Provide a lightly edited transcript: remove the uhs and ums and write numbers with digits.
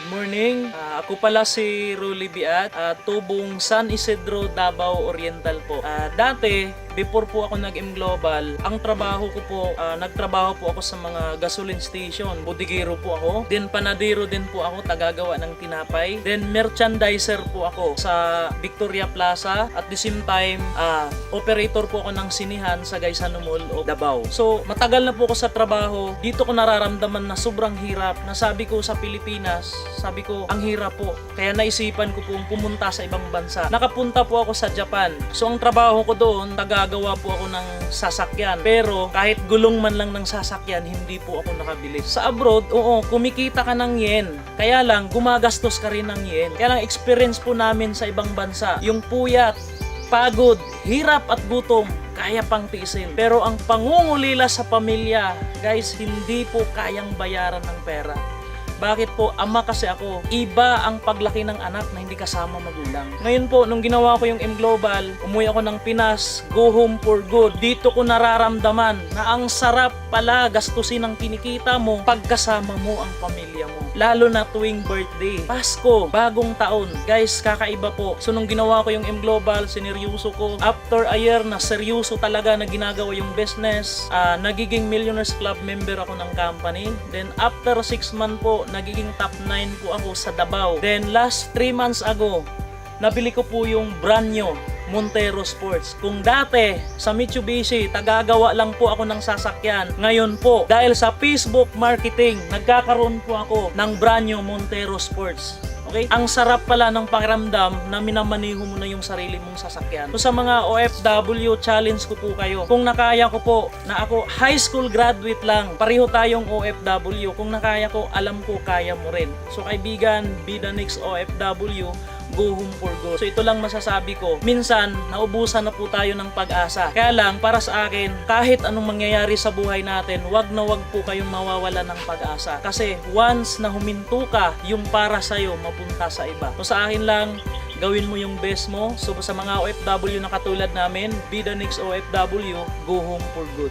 Good morning. Ako pala si Rolly Biat, tubong San Isidro, Davao Oriental po. Dati, before po ako nag-M Global, ang trabaho ko po, nagtrabaho po ako sa mga gasoline station. Bodigero po ako. Then panadero din po ako, tagagawa ng tinapay. Then merchandiser po ako sa Victoria Plaza. At the same time, operator po ako ng sinihan sa Gaisano Mall of Davao. So, matagal na po ako sa trabaho. Dito ko nararamdaman na sobrang hirap. Nasabi ko sa Pilipinas, sabi ko, ang hirap po. Kaya naisipan ko pong pumunta sa ibang bansa. Nakapunta po ako sa Japan. So, ang trabaho ko doon, tagagawa po ako ng sasakyan. Pero, kahit gulong man lang ng sasakyan, hindi po ako nakabili. Sa abroad, oo, kumikita ka ng yen. Kaya lang, gumagastos ka rin ng yen. Kaya lang, experience po namin sa ibang bansa. Yung puyat, pagod, hirap at gutom, kaya pang tiisin. Pero ang pangungulila sa pamilya, guys, hindi po kayang bayaran ng pera. Bakit po? Ama kasi ako. Iba ang paglaki ng anak na hindi kasama magulang. Ngayon po, nung ginawa ko yung M Global, umuwi ako ng Pinas, go home for good. Dito ko nararamdaman na ang sarap pala gastusin ang kinikita mo pagkasama mo ang pamilya mo. Lalo na tuwing birthday, Pasko, bagong taon. Guys, kakaiba po. So nung ginawa ko yung M Global, sineryoso ko. After a year na seryoso talaga na ginagawa yung business, nagiging Millionaires Club member ako ng company. Then after 6 months po, nagiging top 9 po ako sa Davao. Then last 3 months ago, nabili ko po yung brand new Montero Sports. Kung dati sa Mitsubishi, tagagawa lang po ako ng sasakyan. Ngayon po, dahil sa Facebook marketing, nagkakaroon po ako ng brand new Montero Sports. Okay? Ang sarap pala ng pakiramdam na minamaniho mo na yung sarili mong sasakyan. So sa mga OFW, challenge ko po kayo. Kung nakaya ko po na ako high school graduate lang, pareho tayong OFW. Kung nakaya ko, alam ko kaya mo rin. So kaibigan, be the next OFW, go home for good. So ito lang masasabi ko. Minsan, naubusan na po tayo ng pag-asa. Kaya lang, para sa akin, kahit anong mangyayari sa buhay natin, wag na wag po kayong mawawala ng pag-asa. Kasi once na huminto ka, yung para sa'yo, mapunta sa iba. So sa akin lang, gawin mo yung best mo. So sa mga OFW na katulad namin, be the next OFW, go home for good.